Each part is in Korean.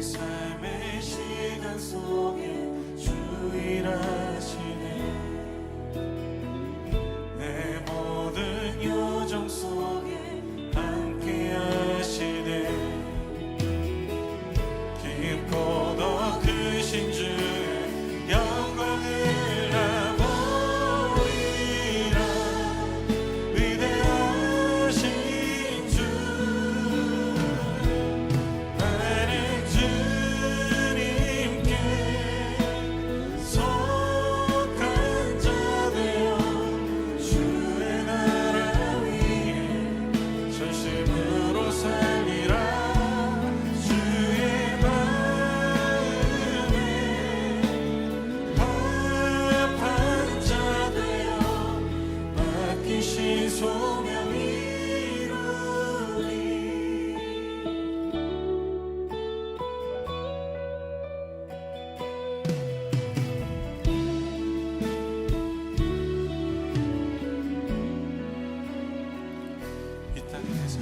삶의 시간 속에 주 일하시네. 내 모든 여정 속에 함께 하시네. 깊고 더 크신 주의 영광을 나 보리라. 위대하신 주, 나는 주님께 속한 자 되어 주의 나라 위에 전심으로 살리라. 주의 마음에 합한 자 되어 맡기신 소명 이루리. 이 땅의 내 삶,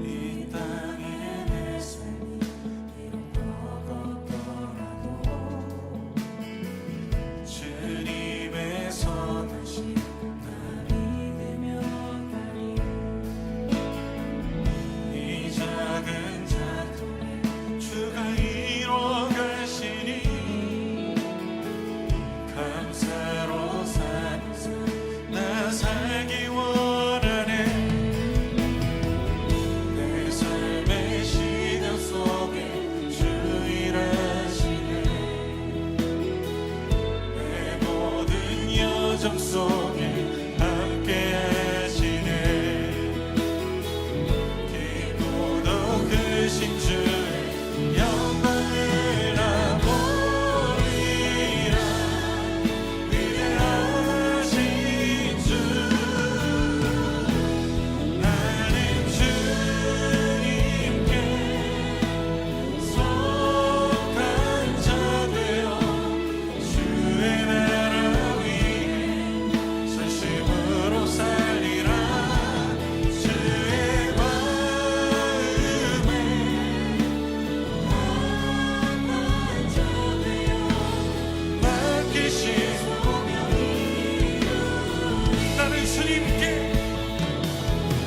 이 땅의 내 삶이 비록 버겁더라도 주님의 선하신 날 믿으며 가리. 이 작은 작동에 주가 이루어 가시니 감사로 사는 삶 나 살기 원하네. 내 삶의 시간 속에 주 일하시네. 내 모든 여정 속에 함께 하시네. 깊고 더 크신 주의 영광을 나 보리라. 위대하신 주, 나는 주님께 속한 자 되어 주의 나라 위에 전심으로 살리라. 주의 마음에 합한 자 되어 맡기신 소명 이루리.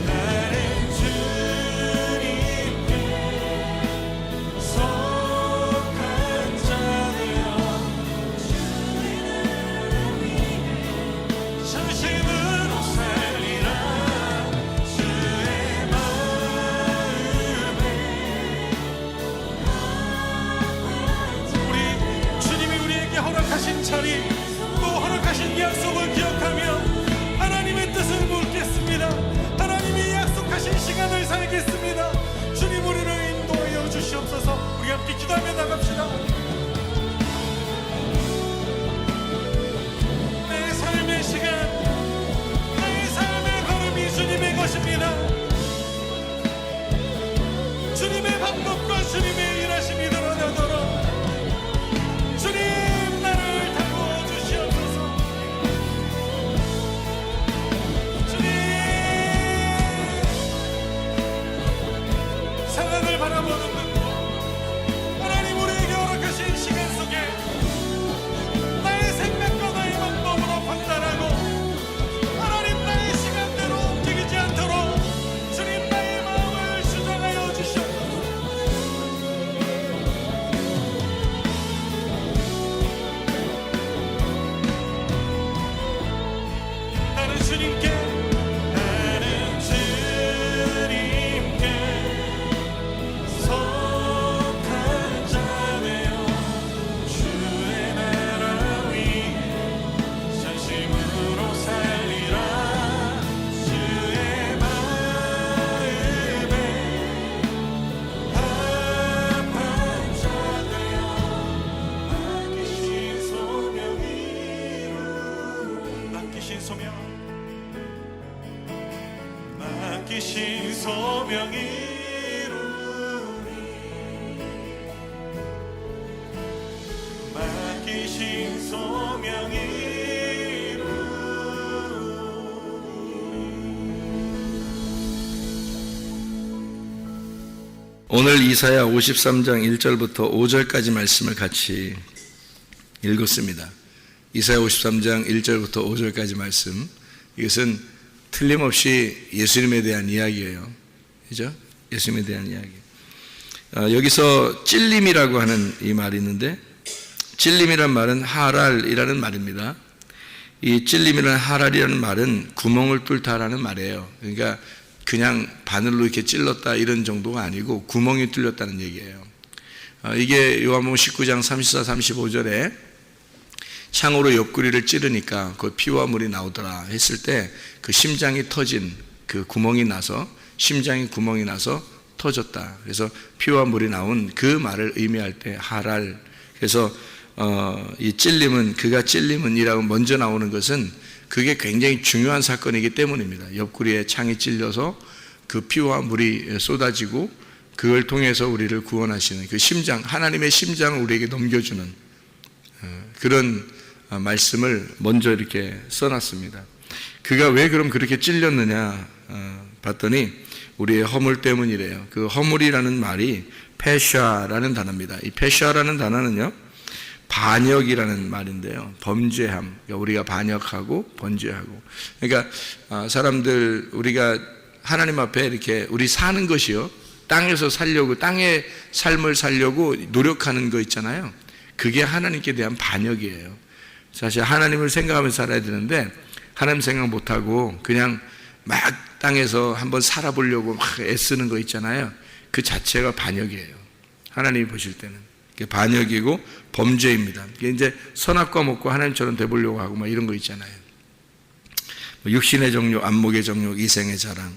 나는 주님께 속한 자 되어 주의 나라 위에 전심으로 살리라. 주의 마음에 우리 주님이 우리에게 허락하신 자리, 또 허락하신 약속을 기억하며 하나님의 뜻을 묻겠습니다. 하나님이 약속하신 시간을 살겠습니다. 주님 우리를 인도하여 주시옵소서. 우리 함께 기도하며 나갑시다. 내 삶의 시간, 나의 삶의 걸음이 주님의 것입니다. 주님의 방법과 주님의 일하심이 드러나도록 주님 나를 다루어 주시옵소서. 주님 상황을 바라보는 눈, 하나님 우리에게 허락하신 시간 속에 나의 생각과 나의 방법으로 판단하고 하나님 나의 시간대로 움직이지 않도록 주님 나의 마음을 주장하여 주시옵소서. 나는 주님께 속한 자 되어 주의 나라 위에 전심으로 살리라. 주의 마음에 합한 자 되어 맡기신 소명 이루리. 맡기신 소명, 맡기신 소명 이루리. 맡기신 소명 이루리. 오늘 이사야 53장 1절부터 5절까지 말씀을 같이 읽었습니다. 이사야 53장 1절부터 5절까지 말씀, 이것은 틀림없이 예수님에 대한 이야기예요. 그죠? 예수님에 대한 이야기. 여기서 찔림이라고 하는 이 말이 있는데, 찔림이란 말은 하랄이라는 말입니다. 이 찔림이라는 하랄이라는 말은 구멍을 뚫다라는 말이에요. 그러니까 그냥 바늘로 이렇게 찔렀다 이런 정도가 아니고 구멍이 뚫렸다는 얘기예요. 이게 요한복음 19장 34, 35절에 창으로 옆구리를 찌르니까 그 피와 물이 나오더라 했을 때 그 심장이 터진 그 구멍이 나서, 심장이 구멍이 나서 터졌다. 그래서 피와 물이 나온 그 말을 의미할 때 하랄. 그래서 이 찔림은, 그가 찔림은이라고 먼저 나오는 것은 그게 굉장히 중요한 사건이기 때문입니다. 옆구리에 창이 찔려서 그 피와 물이 쏟아지고 그걸 통해서 우리를 구원하시는 그 심장, 하나님의 심장을 우리에게 넘겨주는 그런 말씀을 먼저 이렇게 써놨습니다. 그가 왜 그럼 그렇게 찔렸느냐 봤더니 우리의 허물 때문이래요. 그 허물이라는 말이 페샤라는 단어입니다. 이 페샤라는 단어는요, 반역이라는 말인데요, 범죄함. 그러니까 우리가 반역하고 번죄하고. 그러니까 사람들, 우리가 하나님 앞에 이렇게 우리 사는 것이요, 땅에서 살려고, 땅의 삶을 살려고 노력하는 거 있잖아요. 그게 하나님께 대한 반역이에요. 사실 하나님을 생각하면서 살아야 되는데 하나님 생각 못하고 그냥 막 땅에서 한번 살아보려고 막 애쓰는 거 있잖아요. 그 자체가 반역이에요. 하나님이 보실 때는 그게 반역이고 범죄입니다. 이게 이제 선악과 먹고 하나님처럼 돼보려고 하고 막 이런 거 있잖아요. 육신의 정욕, 안목의 정욕, 이생의 자랑,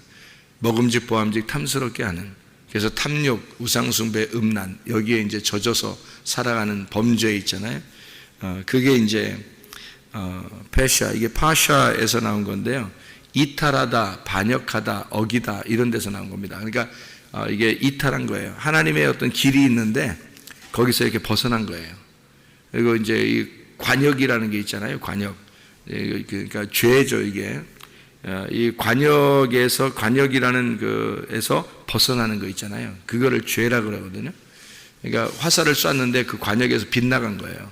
먹음직 보암직 탐스럽게 하는, 그래서 탐욕, 우상숭배, 음란, 여기에 이제 젖어서 살아가는 범죄 있잖아요. 그게 이제 페샤, 이게 파샤에서 나온 건데요, 이탈하다, 반역하다, 어기다 이런 데서 나온 겁니다. 그러니까 이게 이탈한 거예요. 하나님의 어떤 길이 있는데 거기서 이렇게 벗어난 거예요. 그리고 이제 이 관역이라는 게 있잖아요. 관역, 그러니까 죄죠. 이게 이 관역에서, 관역이라는 그에서 벗어나는 거 있잖아요. 그거를 죄라 그러거든요. 그러니까 화살을 쐈는데 그 관역에서 빗나간 거예요.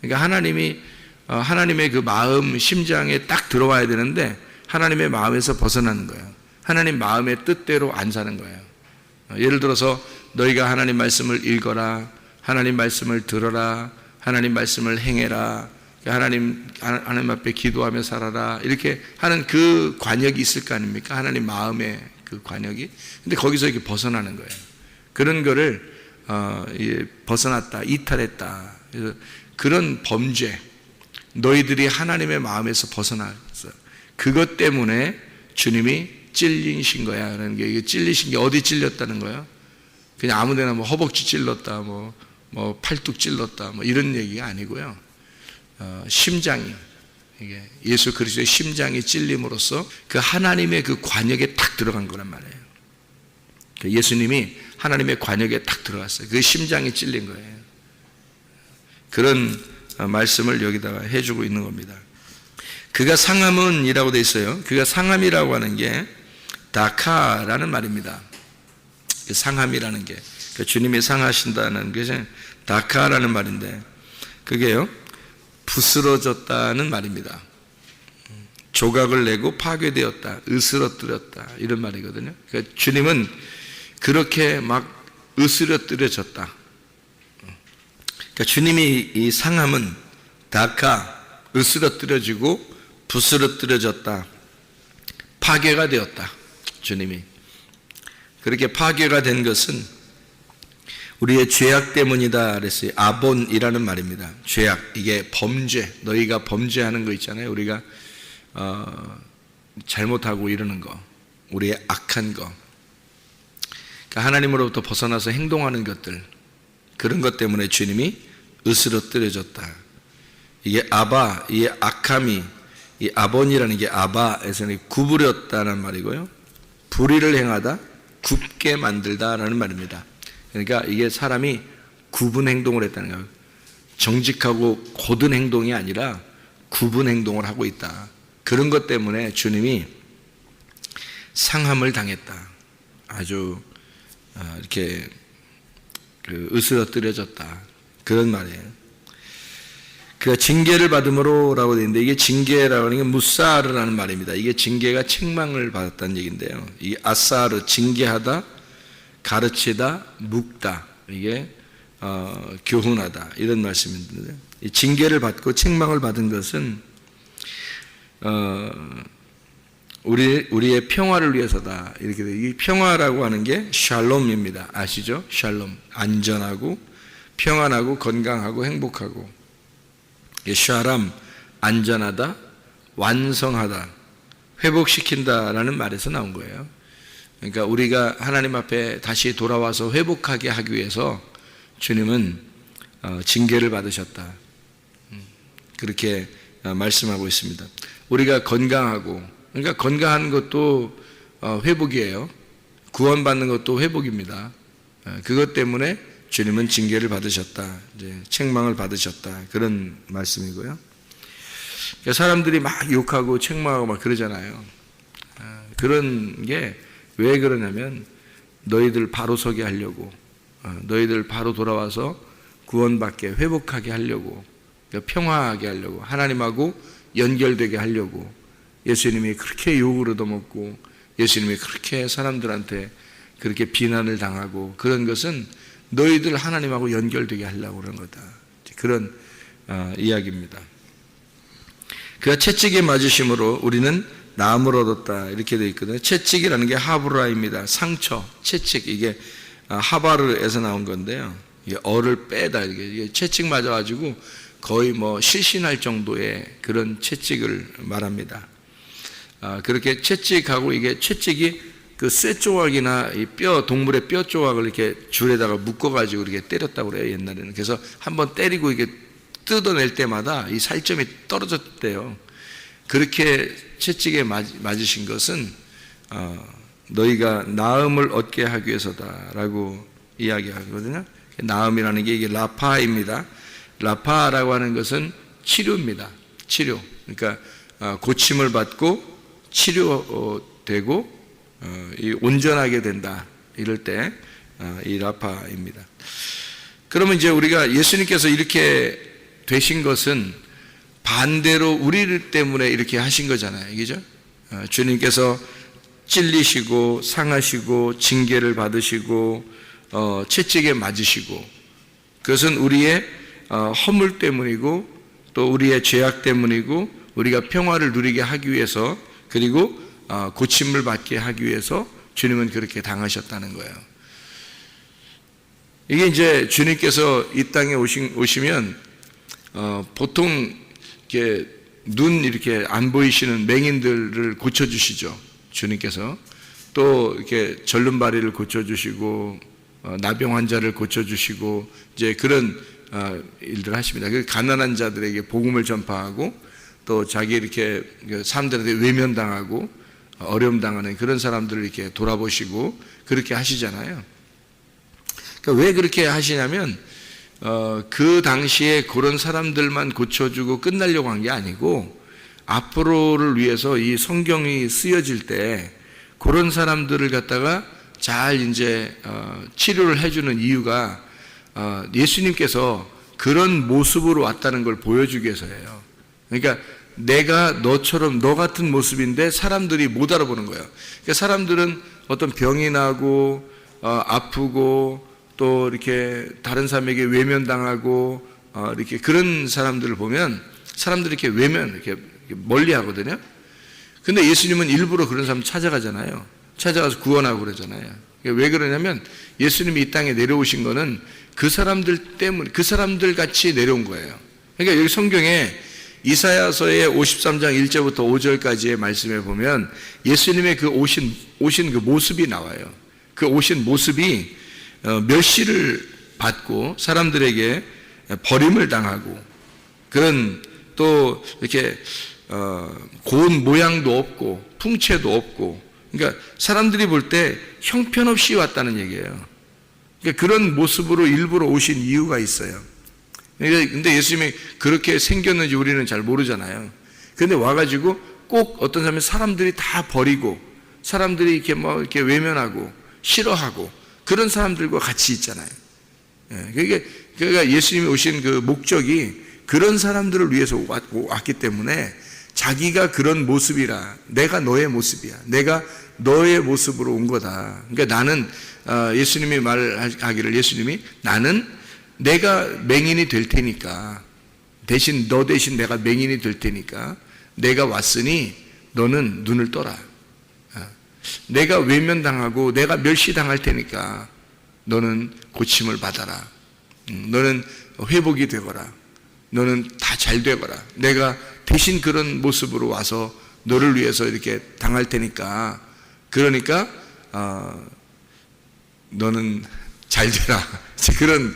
그러니까 하나님이 하나님의 그 마음, 심장에 딱 들어와야 되는데 하나님의 마음에서 벗어나는 거예요. 하나님 마음의 뜻대로 안 사는 거예요. 예를 들어서 너희가 하나님 말씀을 읽어라, 하나님 말씀을 들어라, 하나님 말씀을 행해라, 하나님 앞에 기도하며 살아라, 이렇게 하는 그 관역이 있을 거 아닙니까? 하나님 마음의 그 관역이. 근데 거기서 이렇게 벗어나는 거예요. 그런 거를 벗어났다, 이탈했다. 그래서 그런 범죄, 너희들이 하나님의 마음에서 벗어났어. 그것 때문에 주님이 찔리신 거야. 라는 게, 이게 찔리신 게 어디 찔렸다는 거야? 그냥 아무데나 뭐 허벅지 찔렀다, 뭐 팔뚝 찔렀다, 뭐 이런 얘기가 아니고요. 심장이, 이게 예수 그리스도의 심장이 찔림으로써 그 하나님의 그 관역에 딱 들어간 거란 말이에요. 예수님이 하나님의 관역에 딱 들어갔어요. 그 심장이 찔린 거예요. 그런 말씀을 여기다가 해주고 있는 겁니다. 그가 상함은이라고 되어 있어요. 그가 상함이라고 하는 게 다카라는 말입니다. 상함이라는 게, 주님이 상하신다는 것이 다카라는 말인데, 그게요, 부스러졌다는 말입니다. 조각을 내고 파괴되었다, 으스러뜨렸다, 이런 말이거든요. 그러니까 주님은 그렇게 막 으스러뜨려졌다. 그러니까 주님이 이 상함은 다카, 으스러뜨려지고 부스러뜨려졌다, 파괴가 되었다. 주님이 그렇게 파괴가 된 것은 우리의 죄악 때문이다 그랬어요. 아본이라는 말입니다. 죄악, 이게 범죄, 너희가 범죄하는 거 있잖아요. 우리가 잘못하고 이러는 거, 우리의 악한 거, 그러니까 하나님으로부터 벗어나서 행동하는 것들, 그런 것 때문에 주님이 으스러뜨려졌다. 이게 아바, 이 악함이, 이 아본이라는 게 아바에서는 구부렸다는 말이고요, 불의를 행하다, 굽게 만들다라는 말입니다. 그러니까 이게 사람이 굽은 행동을 했다는 거예요. 정직하고 고든 행동이 아니라 굽은 행동을 하고 있다. 그런 것 때문에 주님이 상함을 당했다. 아주 이렇게 으스러뜨려졌다. 그런 말이에요. 그가 징계를 받음으로라고 되어 있는데, 이게 징계라고 하는 게 무사르라는 말입니다. 이게 징계가 책망을 받았다는 얘기인데요. 이 아사르, 징계하다, 가르치다, 묵다, 이게 교훈하다, 이런 말씀인데, 이 징계를 받고 책망을 받은 것은 우리의 평화를 위해서다. 이렇게 돼요. 이 평화라고 하는 게 샬롬입니다. 아시죠? 샬롬. 안전하고 평안하고 건강하고 행복하고. 샤람, 안전하다, 완성하다, 회복시킨다라는 말에서 나온 거예요. 그러니까 우리가 하나님 앞에 다시 돌아와서 회복하게 하기 위해서 주님은 징계를 받으셨다. 그렇게 말씀하고 있습니다. 우리가 건강하고, 그러니까 건강한 것도 회복이에요. 구원받는 것도 회복입니다. 그것 때문에 주님은 징계를 받으셨다, 이제 책망을 받으셨다, 그런 말씀이고요. 그러니까 사람들이 막 욕하고 책망하고 막 그러잖아요. 그런 게 왜 그러냐면 너희들 바로 서게 하려고, 너희들 바로 돌아와서 구원받게 회복하게 하려고, 그러니까 평화하게 하려고, 하나님하고 연결되게 하려고. 예수님이 그렇게 욕을 얻어먹고 예수님이 그렇게 사람들한테 그렇게 비난을 당하고 그런 것은 너희들 하나님하고 연결되게 하려고 그런 거다. 그런 이야기입니다. 그가 채찍에 맞으심으로 우리는 나음을 얻었다, 이렇게 되어 있거든요. 채찍이라는 게 하브라입니다. 상처, 채찍, 이게 하바르에서 나온 건데요. 이게 어를 빼다, 이게 채찍 맞아가지고 거의 뭐 실신할 정도의 그런 채찍을 말합니다. 그렇게 채찍하고, 이게 채찍이 그 쇠 조각이나 이 뼈, 동물의 뼈 조각을 이렇게 줄에다가 묶어가지고 이렇게 때렸다고 그래요, 옛날에는. 그래서 한번 때리고 이게 뜯어낼 때마다 이 살점이 떨어졌대요. 그렇게 채찍에 맞으신 것은 너희가 나음을 얻게 하기 위해서다라고 이야기하거든요. 나음이라는 게 이게 라파입니다. 라파라고 하는 것은 치료입니다. 치료. 그러니까 고침을 받고 치료되고 온전하게 된다, 이럴 때 이 라파입니다. 그러면 이제 우리가 예수님께서 이렇게 되신 것은 반대로 우리 때문에 이렇게 하신 거잖아요. 그죠? 주님께서 찔리시고 상하시고 징계를 받으시고 채찍에 맞으시고, 그것은 우리의 허물 때문이고 또 우리의 죄악 때문이고 우리가 평화를 누리게 하기 위해서, 그리고 고침을 받게 하기 위해서 주님은 그렇게 당하셨다는 거예요. 이게 이제 주님께서 이 땅에 오시면 보통 이렇게 눈 이렇게 안 보이시는 맹인들을 고쳐주시죠. 주님께서 또 이렇게 절름발이를 고쳐주시고 나병 환자를 고쳐주시고 이제 그런 일들을 하십니다. 가난한 자들에게 복음을 전파하고 또 자기 이렇게 사람들한테 외면당하고 어려움 당하는 그런 사람들을 이렇게 돌아보시고 그렇게 하시잖아요. 그러니까 왜 그렇게 하시냐면 그 당시에 그런 사람들만 고쳐주고 끝나려고 한 게 아니고, 앞으로를 위해서 이 성경이 쓰여질 때 그런 사람들을 갖다가 잘 이제 치료를 해주는 이유가 예수님께서 그런 모습으로 왔다는 걸 보여주기 위해서예요. 그러니까 내가 너처럼 너 같은 모습인데 사람들이 못 알아보는 거예요. 그러니까 사람들은 어떤 병이 나고 아프고 또 이렇게 다른 사람에게 외면당하고 이렇게 그런 사람들을 보면 사람들이 이렇게 이렇게 멀리 하거든요. 근데 예수님은 일부러 그런 사람 찾아가잖아요. 찾아가서 구원하고 그러잖아요. 왜 그러냐면 예수님이 이 땅에 내려오신 거는 그 사람들 때문에, 그 사람들 같이 내려온 거예요. 그러니까 여기 성경에 이사야서의 53장 1절부터 5절까지의 말씀에 보면 예수님의 그 오신 그 모습이 나와요. 그 오신 모습이 멸시를 받고 사람들에게 버림을 당하고, 그런 또 이렇게 고운 모양도 없고 풍채도 없고, 그러니까 사람들이 볼 때 형편없이 왔다는 얘기예요. 그러니까 그런 모습으로 일부러 오신 이유가 있어요. 근데 예수님이 그렇게 생겼는지 우리는 잘 모르잖아요. 근데 와가지고 꼭 어떤 사람들이 다 버리고 사람들이 이렇게 이렇게 외면하고 싫어하고 그런 사람들과 같이 있잖아요. 그러니까 예수님이 오신 그 목적이 그런 사람들을 위해서 왔기 때문에 자기가 그런 모습이라, 내가 너의 모습이야, 내가 너의 모습으로 온 거다. 그러니까 나는 예수님이 말하기를, 예수님이 나는 내가 맹인이 될 테니까, 너 대신 내가 맹인이 될 테니까 내가 왔으니 너는 눈을 떠라. 내가 외면당하고 내가 멸시당할 테니까 너는 고침을 받아라. 너는 회복이 되거라. 너는 다 잘 되거라. 내가 대신 그런 모습으로 와서 너를 위해서 이렇게 당할 테니까, 그러니까 너는 잘 되라. 그런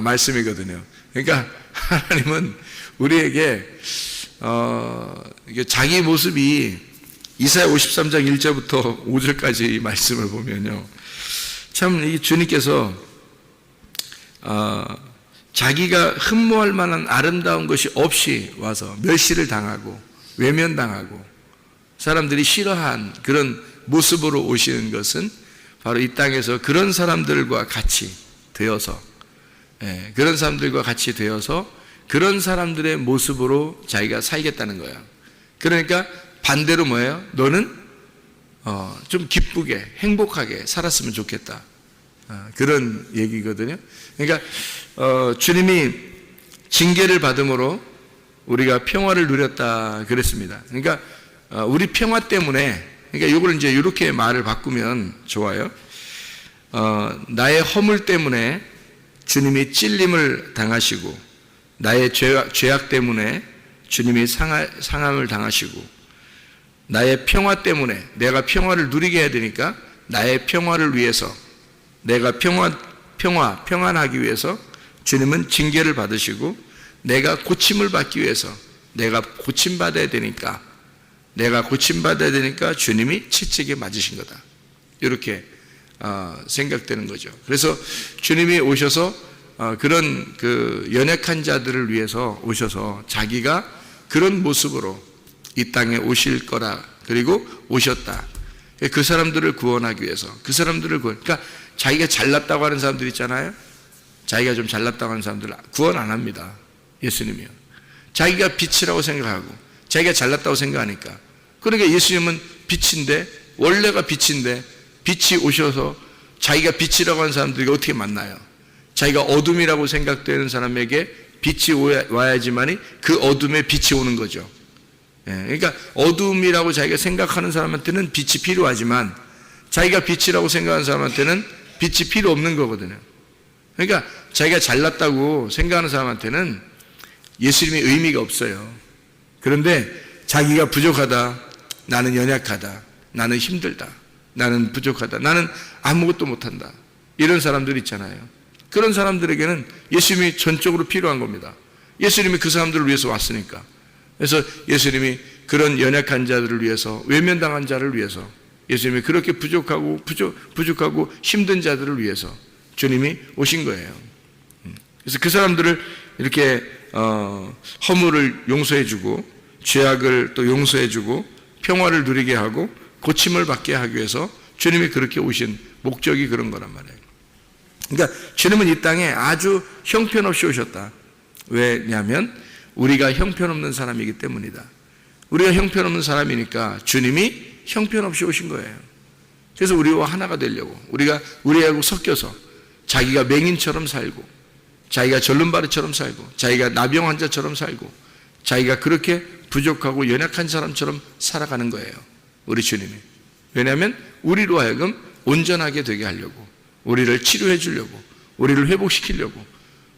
말씀이거든요. 그러니까 하나님은 우리에게 이게 자기 모습이, 이사야 53장 1절부터 5절까지 말씀을 보면요, 참 이 주님께서 자기가 흠모할 만한 아름다운 것이 없이 와서 멸시를 당하고 외면당하고 사람들이 싫어한 그런 모습으로 오시는 것은 바로 이 땅에서 그런 사람들과 같이 되어서, 그런 사람들과 같이 되어서 그런 사람들의 모습으로 자기가 살겠다는 거예요. 그러니까 반대로 뭐예요? 너는 좀 기쁘게 행복하게 살았으면 좋겠다. 그런 얘기거든요. 그러니까 주님이 징계를 받음으로 우리가 평화를 누렸다 그랬습니다. 그러니까 우리 평화 때문에, 그러니까 이걸 이제 이렇게 말을 바꾸면 좋아요. 나의 허물 때문에 주님이 찔림을 당하시고, 나의 죄악 때문에 주님이 상함을 당하시고, 나의 평화 때문에 내가 평화를 누리게 해야 되니까 나의 평화를 위해서, 내가 평안하기 위해서 주님은 징계를 받으시고, 내가 고침을 받기 위해서, 내가 고침받아야 되니까 주님이 채찍에 맞으신 거다. 이렇게 생각되는 거죠. 그래서 주님이 오셔서 그런 그 연약한 자들을 위해서 오셔서 자기가 그런 모습으로 이 땅에 오실 거라, 그리고 오셨다. 그 사람들을 구원하기 위해서, 그러니까 자기가 잘났다고 하는 사람들 있잖아요. 자기가 좀 잘났다고 하는 사람들 구원 안 합니다. 예수님이요. 자기가 빛이라고 생각하고 자기가 잘났다고 생각하니까. 그러니까 예수님은 빛인데, 원래가 빛인데, 빛이 오셔서 자기가 빛이라고 하는 사람들이 어떻게 만나요? 자기가 어둠이라고 생각되는 사람에게 빛이 와야지만이 그 어둠에 빛이 오는 거죠. 그러니까 어둠이라고 자기가 생각하는 사람한테는 빛이 필요하지만 자기가 빛이라고 생각하는 사람한테는 빛이 필요 없는 거거든요. 그러니까 자기가 잘났다고 생각하는 사람한테는 예수님의 의미가 없어요. 그런데 자기가 부족하다, 나는 연약하다, 나는 힘들다, 나는 부족하다, 나는 아무것도 못한다, 이런 사람들 있잖아요. 그런 사람들에게는 예수님이 전적으로 필요한 겁니다. 예수님이 그 사람들을 위해서 왔으니까. 그래서 예수님이 그런 연약한 자들을 위해서, 외면당한 자를 위해서, 예수님이 그렇게 부족하고 힘든 자들을 위해서 주님이 오신 거예요. 그래서 그 사람들을 이렇게 허물을 용서해주고, 죄악을 또 용서해주고, 평화를 누리게 하고 고침을 받게 하기 위해서 주님이 그렇게 오신 목적이 그런 거란 말이에요. 그러니까 주님은 이 땅에 아주 형편없이 오셨다. 왜냐하면 우리가 형편없는 사람이기 때문이다. 우리가 형편없는 사람이니까 주님이 형편없이 오신 거예요. 그래서 우리와 하나가 되려고, 우리하고 섞여서 자기가 맹인처럼 살고, 자기가 절름발이처럼 살고, 자기가 나병 환자처럼 살고, 자기가 그렇게 부족하고 연약한 사람처럼 살아가는 거예요. 우리 주님이. 왜냐하면 우리로 하여금 온전하게 되게 하려고, 우리를 치료해 주려고, 우리를 회복시키려고,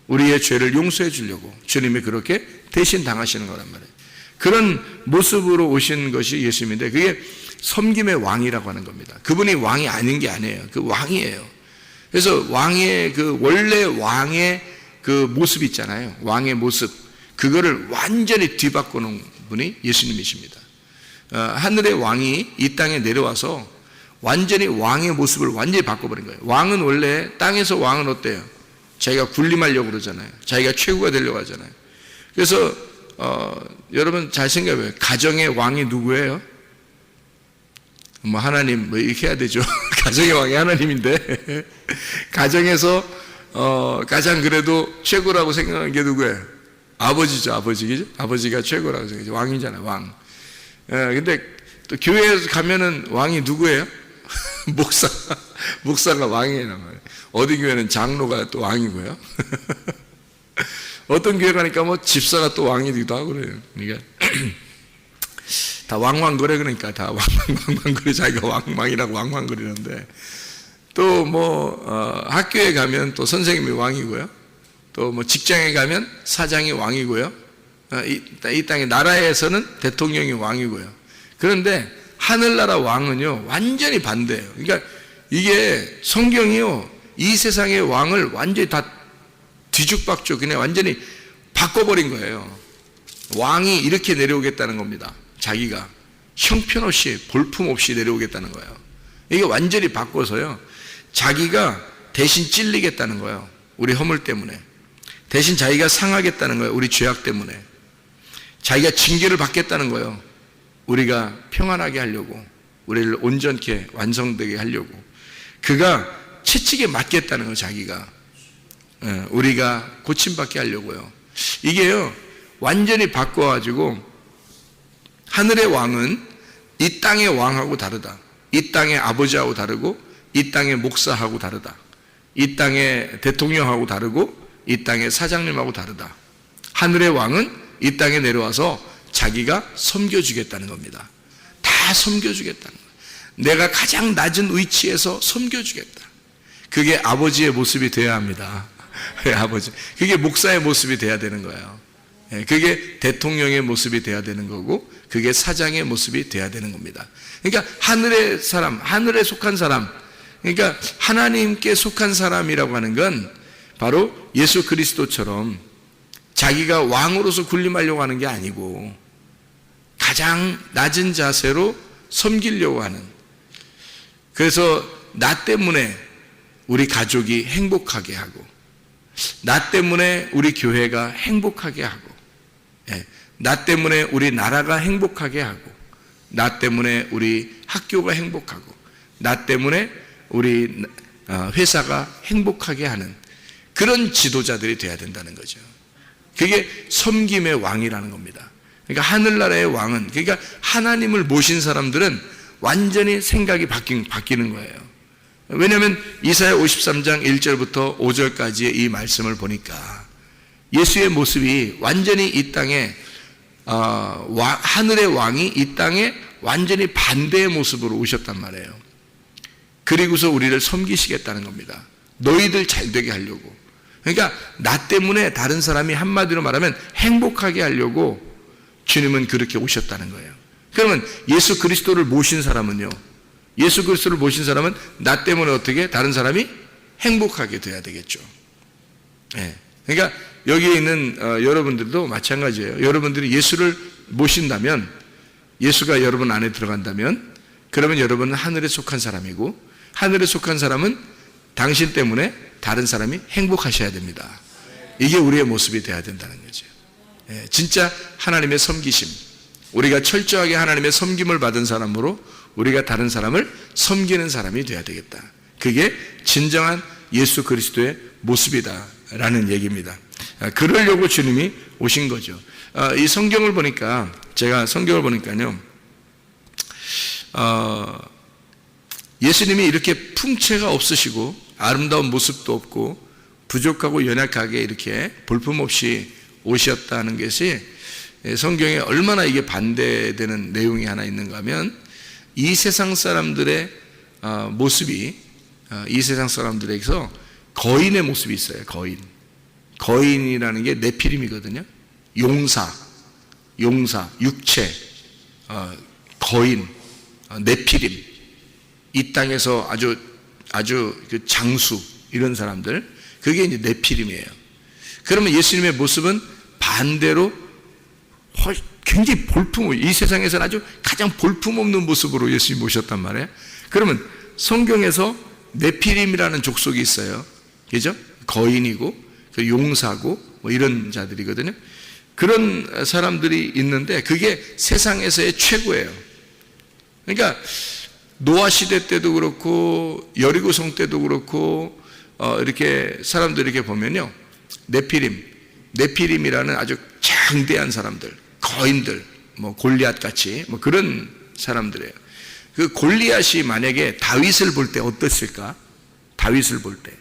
우리의 죄를 용서해 주려고 주님이 그렇게 대신 당하시는 거란 말이에요. 그런 모습으로 오신 것이 예수님인데, 그게 섬김의 왕이라고 하는 겁니다. 그분이 왕이 아닌 게 아니에요. 그 왕이에요. 그래서 왕의 원래 왕의 그 모습 있잖아요. 왕의 모습, 그거를 완전히 뒤바꿔 놓은 분이 예수님이십니다. 하늘의 왕이 이 땅에 내려와서 완전히 왕의 모습을 완전히 바꿔버린 거예요. 왕은 원래, 땅에서 왕은 어때요? 자기가 군림하려고 그러잖아요. 자기가 최고가 되려고 하잖아요. 그래서 여러분 잘 생각해봐요. 가정의 왕이 누구예요? 하나님 이렇게 해야 되죠. 가정의 왕이 하나님인데 가정에서 가장 그래도 최고라고 생각하는 게 누구예요? 아버지죠, 아버지. 그죠? 아버지가 최고라고 생각하죠. 왕이잖아요, 왕. 근데 또 교회에 가면은 왕이 누구예요? 목사가 왕이란 말이에요. 어디 교회는 장로가 또 왕이고요. 어떤 교회 가니까 뭐 집사가 또 왕이기도 하고 그래요. 그러니까 다 왕왕거려. 그러니까 다 왕왕거려. 자기가 왕이라고 왕왕거리는데, 또 뭐 학교에 가면 또 선생님이 왕이고요. 또 뭐 직장에 가면 사장이 왕이고요. 이 땅의 나라에서는 대통령이 왕이고요. 그런데 하늘나라 왕은요 완전히 반대예요. 그러니까 이게 성경이요 이 세상의 왕을 완전히 다 뒤죽박죽 그냥 완전히 바꿔버린 거예요. 왕이 이렇게 내려오겠다는 겁니다. 자기가 형편없이 볼품없이 내려오겠다는 거예요. 이게 완전히 바꿔서요 자기가 대신 찔리겠다는 거예요. 우리 허물 때문에. 대신 자기가 상하겠다는 거예요. 우리 죄악 때문에. 자기가 징계를 받겠다는 거예요. 우리가 평안하게 하려고, 우리를 온전케 완성되게 하려고. 그가 채찍에 맞겠다는 거예요. 자기가 우리가 고침받게 하려고요. 이게요 완전히 바꿔가지고, 하늘의 왕은 이 땅의 왕하고 다르다. 이 땅의 아버지하고 다르고, 이 땅의 목사하고 다르다. 이 땅의 대통령하고 다르고, 이 땅의 사장님하고 다르다. 하늘의 왕은 이 땅에 내려와서 자기가 섬겨주겠다는 겁니다. 다 섬겨주겠다는 거예요. 내가 가장 낮은 위치에서 섬겨주겠다. 그게 아버지의 모습이 되어야 합니다. 아버지. 그게 목사의 모습이 돼야 되는 거예요. 그게 대통령의 모습이 돼야 되는 거고, 그게 사장의 모습이 돼야 되는 겁니다. 그러니까 하늘의 사람, 하늘에 속한 사람, 그러니까 하나님께 속한 사람이라고 하는 건 바로 예수 그리스도처럼 자기가 왕으로서 군림하려고 하는 게 아니고 가장 낮은 자세로 섬기려고 하는, 그래서 나 때문에 우리 가족이 행복하게 하고, 나 때문에 우리 교회가 행복하게 하고, 나 때문에 우리 나라가 행복하게 하고, 나 때문에 우리 학교가 행복하고, 나 때문에 우리 회사가 행복하게 하는 그런 지도자들이 돼야 된다는 거죠. 그게 섬김의 왕이라는 겁니다. 그러니까 하늘나라의 왕은, 그러니까 하나님을 모신 사람들은 완전히 생각이 바뀌는 거예요. 왜냐하면 이사야 53장 1절부터 5절까지의 이 말씀을 보니까 예수의 모습이 완전히 이 땅에 하늘의 왕이 이 땅에 완전히 반대의 모습으로 오셨단 말이에요. 그리고서 우리를 섬기시겠다는 겁니다. 너희들 잘 되게 하려고. 그러니까 나 때문에 다른 사람이 한마디로 말하면 행복하게 하려고 주님은 그렇게 오셨다는 거예요. 그러면 예수 그리스도를 모신 사람은요, 예수 그리스도를 모신 사람은 나 때문에 어떻게 다른 사람이 행복하게 돼야 되겠죠. 그러니까 여기에 있는 여러분들도 마찬가지예요. 여러분들이 예수를 모신다면, 예수가 여러분 안에 들어간다면, 그러면 여러분은 하늘에 속한 사람이고, 하늘에 속한 사람은 당신 때문에 다른 사람이 행복하셔야 됩니다. 이게 우리의 모습이 돼야 된다는 거죠. 진짜 하나님의 섬기심, 우리가 철저하게 하나님의 섬김을 받은 사람으로 우리가 다른 사람을 섬기는 사람이 돼야 되겠다. 그게 진정한 예수 그리스도의 모습이다라는 얘기입니다. 그러려고 주님이 오신 거죠. 이 성경을 보니까, 제가 성경을 보니까요, 예수님이 이렇게 풍채가 없으시고 아름다운 모습도 없고 부족하고 연약하게 이렇게 볼품없이 오셨다는 것이 성경에 얼마나 이게 반대되는 내용이 하나 있는가 하면, 이 세상 사람들의 모습이, 이 세상 사람들에게서 거인의 모습이 있어요. 거인이라는 게 네피림이거든요. 용사, 육체, 거인, 네피림. 이 땅에서 아주 그 장수, 이런 사람들, 그게 이제 네피림이에요. 그러면 예수님의 모습은 반대로 굉장히 이 세상에서는 아주 가장 볼품없는 모습으로 예수님이 오셨단 말이에요. 그러면 성경에서 네피림이라는 족속이 있어요. 그죠? 거인이고 용사고 뭐 이런 자들이거든요. 그런 사람들이 있는데 그게 세상에서의 최고예요. 그러니까 노아 시대 때도 그렇고 여리고성 때도 그렇고 이렇게 사람들 이렇게 보면요, 네피림이라는 아주 장대한 사람들, 거인들, 뭐 골리앗 같이 뭐 그런 사람들이에요. 그 골리앗이 만약에 다윗을 볼 때 어땠을까? 다윗을 볼 때,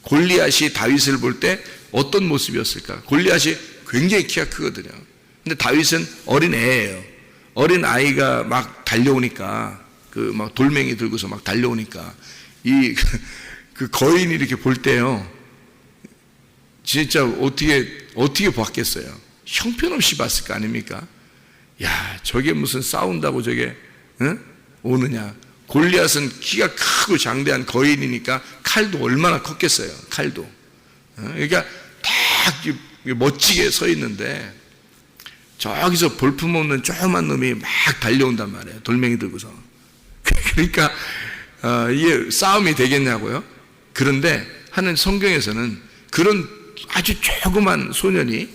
골리앗이 다윗을 볼 때 어떤 모습이었을까? 골리앗이 굉장히 키가 크거든요. 근데 다윗은 어린 애예요. 어린 아이가 막 달려오니까, 그 막 돌멩이 들고서 막 달려오니까 그 거인이 이렇게 볼 때요, 진짜 어떻게 봤겠어요? 형편없이 봤을 거 아닙니까? 야, 저게 무슨 싸운다고 저게 오느냐? 골리앗은 키가 크고 장대한 거인이니까 칼도 얼마나 컸겠어요? 칼도. 그러니까 딱 멋지게 서 있는데 저기서 볼품없는 조그만 놈이 막 달려온단 말이에요. 돌멩이 들고서. 그러니까 이게 싸움이 되겠냐고요? 그런데 하는 성경에서는 그런 아주 조그만 소년이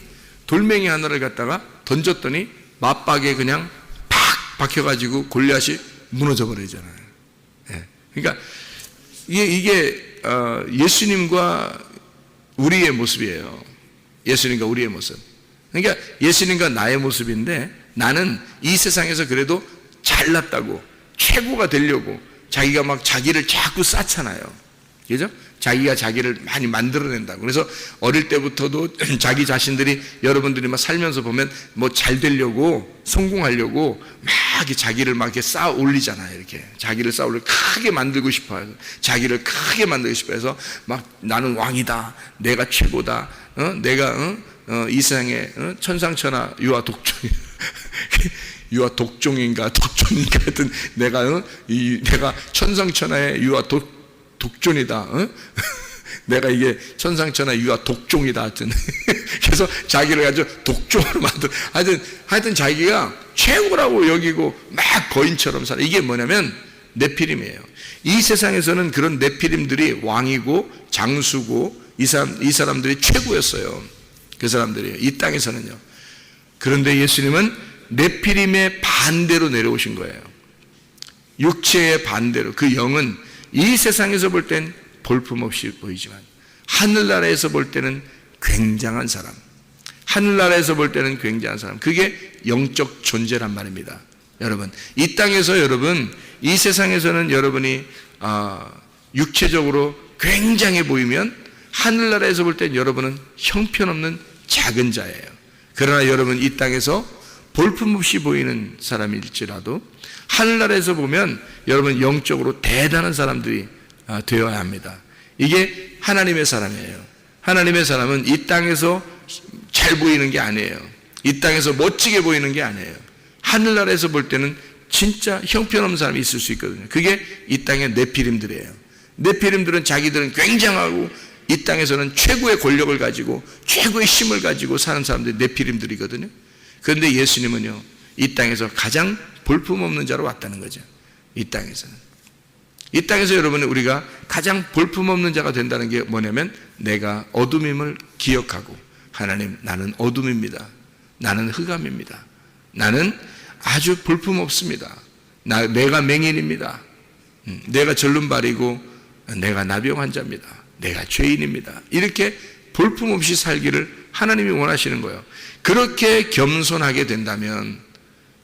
돌멩이 하나를 갖다가 던졌더니 맞박에 그냥 팍 박혀가지고 골리앗이 무너져 버리잖아요. 그러니까 이게 예수님과 우리의 모습이에요. 예수님과 우리의 모습. 그러니까 예수님과 나의 모습인데, 나는 이 세상에서 그래도 잘났다고 최고가 되려고 자기가 막 자기를 자꾸 쌓잖아요. 그죠? 자기가 자기를 많이 만들어낸다고. 그래서 어릴 때부터도 자기 자신들이, 여러분들이 막 살면서 보면 뭐 잘 되려고, 성공하려고 막 이렇게 자기를 막 이렇게 쌓아 올리잖아요. 이렇게 자기를 쌓아 올려 크게 만들고 싶어요. 자기를 크게 만들고 싶어 해서 막 나는 왕이다, 내가 최고다, 내가 이 세상에 천상천하 유아 독종 유아 독종인가 독종인가 하여튼 내가 천상천하의 유아 독존이다. 내가 이게 천상천하 유아 독종이다. 하여튼 그래서 자기를 아주 독종으로 만들. 하여튼 자기가 최고라고 여기고 막 거인처럼 살아. 이게 뭐냐면 네피림이에요. 이 세상에서는 그런 네피림들이 왕이고 장수고 이 사람들이 최고였어요. 그 사람들이 이 땅에서는요. 그런데 예수님은 네피림의 반대로 내려오신 거예요. 육체의 반대로. 그 영은 이 세상에서 볼 땐 볼품없이 보이지만 하늘나라에서 볼 때는 굉장한 사람, 하늘나라에서 볼 때는 굉장한 사람, 그게 영적 존재란 말입니다. 여러분, 이 땅에서 여러분, 이 세상에서는 여러분이 육체적으로 굉장해 보이면 하늘나라에서 볼 땐 여러분은 형편없는 작은 자예요. 그러나 여러분, 이 땅에서 볼품없이 보이는 사람일지라도 하늘나라에서 보면 여러분 영적으로 대단한 사람들이 되어야 합니다. 이게 하나님의 사람이에요. 하나님의 사람은 이 땅에서 잘 보이는 게 아니에요. 이 땅에서 멋지게 보이는 게 아니에요. 하늘나라에서 볼 때는 진짜 형편없는 사람이 있을 수 있거든요. 그게 이 땅의 네피림들이에요. 네피림들은 자기들은 굉장하고 이 땅에서는 최고의 권력을 가지고 최고의 힘을 가지고 사는 사람들이 네피림들이거든요. 그런데 예수님은요, 이 땅에서 가장 볼품없는 자로 왔다는 거죠. 이 땅에서는. 이 땅에서 여러분, 우리가 가장 볼품없는 자가 된다는 게 뭐냐면, 내가 어둠임을 기억하고, 하나님, 나는 어둠입니다. 나는 흑암입니다. 나는 아주 볼품없습니다. 내가 맹인입니다. 내가 절름발이고 내가 나병 환자입니다. 내가 죄인입니다. 이렇게 볼품없이 살기를 하나님이 원하시는 거예요. 그렇게 겸손하게 된다면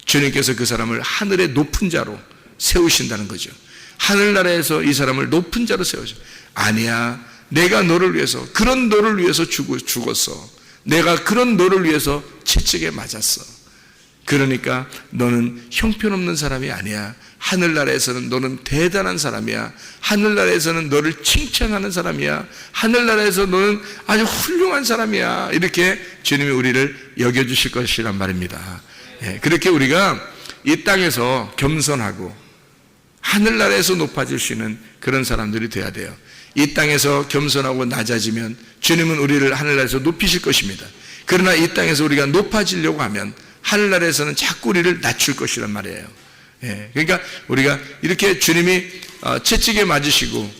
주님께서 그 사람을 하늘의 높은 자로 세우신다는 거죠. 하늘나라에서 이 사람을 높은 자로 세우셔. 아니야, 내가 너를 위해서, 그런 너를 위해서 죽었어. 내가 그런 너를 위해서 채찍에 맞았어. 그러니까 너는 형편없는 사람이 아니야. 하늘나라에서는 너는 대단한 사람이야. 하늘나라에서는 너를 칭찬하는 사람이야. 하늘나라에서 너는 아주 훌륭한 사람이야. 이렇게 주님이 우리를 여겨주실 것이란 말입니다. 그렇게 우리가 이 땅에서 겸손하고 하늘나라에서 높아질 수 있는 그런 사람들이 돼야 돼요. 이 땅에서 겸손하고 낮아지면 주님은 우리를 하늘나라에서 높이실 것입니다. 그러나 이 땅에서 우리가 높아지려고 하면 하늘나라에서는 자꾸 우리를 낮출 것이란 말이에요. 그러니까 우리가 이렇게 주님이 채찍에 맞으시고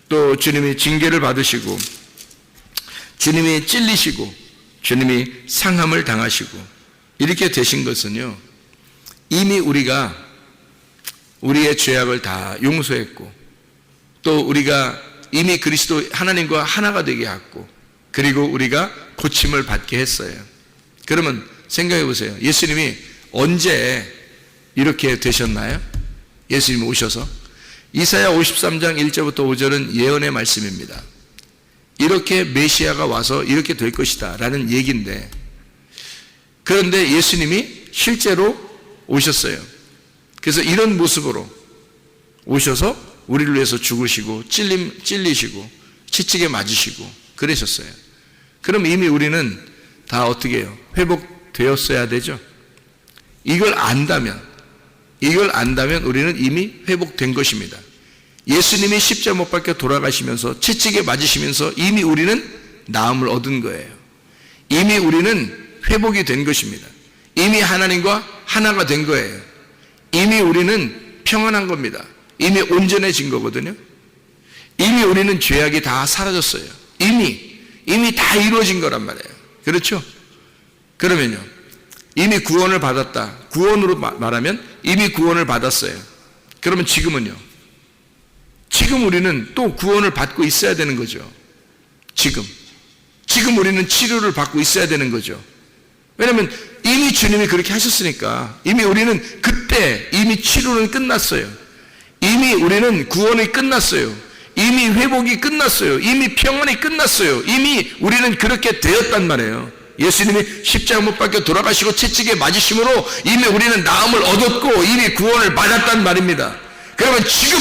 또 주님이 징계를 받으시고 주님이 찔리시고 주님이 상함을 당하시고 이렇게 되신 것은요, 이미 우리가 우리의 죄악을 다 용서했고 또 우리가 이미 그리스도 하나님과 하나가 되게 했고 그리고 우리가 고침을 받게 했어요. 그러면 생각해 보세요. 예수님이 언제 이렇게 되셨나요? 예수님이 오셔서 이사야 53장 1절부터 5절은 예언의 말씀입니다. 이렇게 메시아가 와서 이렇게 될 것이다 라는 얘기인데 그런데 예수님이 실제로 오셨어요. 그래서 이런 모습으로 오셔서 우리를 위해서 죽으시고 찔리시고 채찍에 맞으시고 그러셨어요. 그럼 이미 우리는 다 어떻게 해요? 회복되었어야 되죠. 이걸 안다면 우리는 이미 회복된 것입니다. 예수님이 십자가 못 박혀 돌아가시면서 채찍에 맞으시면서 이미 우리는 나음을 얻은 거예요. 이미 우리는 회복이 된 것입니다. 이미 하나님과 하나가 된 거예요. 이미 우리는 평안한 겁니다. 이미 온전해진 거거든요. 이미 우리는 죄악이 다 사라졌어요. 이미 다 이루어진 거란 말이에요. 그렇죠? 그러면요, 이미 구원을 받았다. 구원으로 말하면 이미 구원을 받았어요. 그러면 지금은요, 지금 우리는 또 구원을 받고 있어야 되는 거죠. 지금 우리는 치료를 받고 있어야 되는 거죠. 왜냐하면 이미 주님이 그렇게 하셨으니까 이미 우리는 그때 이미 치료는 끝났어요. 이미 우리는 구원이 끝났어요. 이미 회복이 끝났어요. 이미 평안이 끝났어요. 이미 우리는 그렇게 되었단 말이에요. 예수님이 십자가 못 박혀 돌아가시고 채찍에 맞으심으로 이미 우리는 나음을 얻었고 이미 구원을 받았단 말입니다. 그러면 지금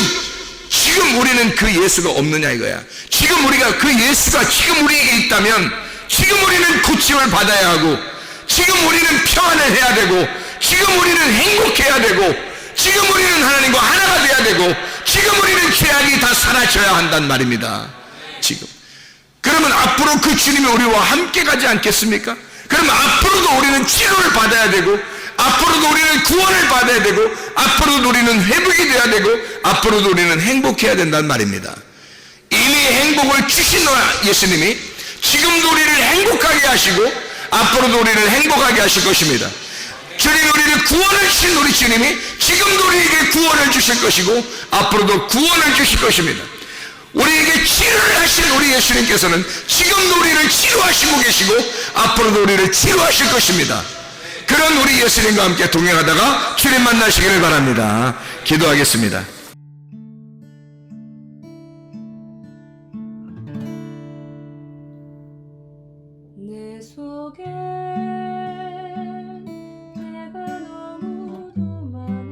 우리는 그 예수가 없느냐 이거야. 지금 우리가 그 예수가 지금 우리에게 있다면 지금 우리는 고침을 받아야 하고 지금 우리는 평안을 해야 되고 지금 우리는 행복해야 되고 지금 우리는 하나님과 하나가 돼야 되고 지금 우리는 죄악이 다 사라져야 한단 말입니다. 지금. 그러면 앞으로 그 주님이 우리와 함께 가지 않겠습니까? 그러면 앞으로도 우리는 치료를 받아야 되고 앞으로도 우리는 구원을 받아야 되고 앞으로도 우리는 회복이 돼야 되고 앞으로도 우리는 행복해야 된단 말입니다. 이미 행복을 주신 예수님이 지금도 우리를 행복하게 하시고 앞으로도 우리를 행복하게 하실 것입니다. 주님이 우리를 구원을 주신 우리 주님이 지금도 우리에게 구원을 주실 것이고 앞으로도 구원을 주실 것입니다. 우리에게 치료를 하신 우리 예수님께서는 지금도 우리를 치료하시고 계시고 앞으로도 우리를 치료하실 것입니다. 그런 우리 예수님과 함께 동행하다가 주님 만나시기를 바랍니다. 기도하겠습니다. 내 속에 내가 너무도 많아서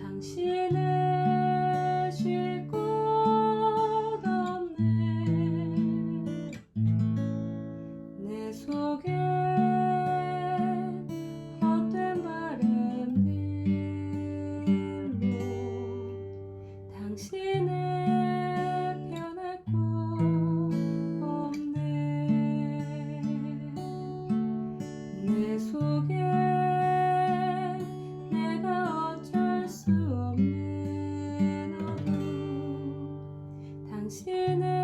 당신을 쉴 곳 없네. 내 속에 헛된 바램들로 당신을 편할 곳 없네. 내 속에 내가 어쩔 수 없는 어둠 당신을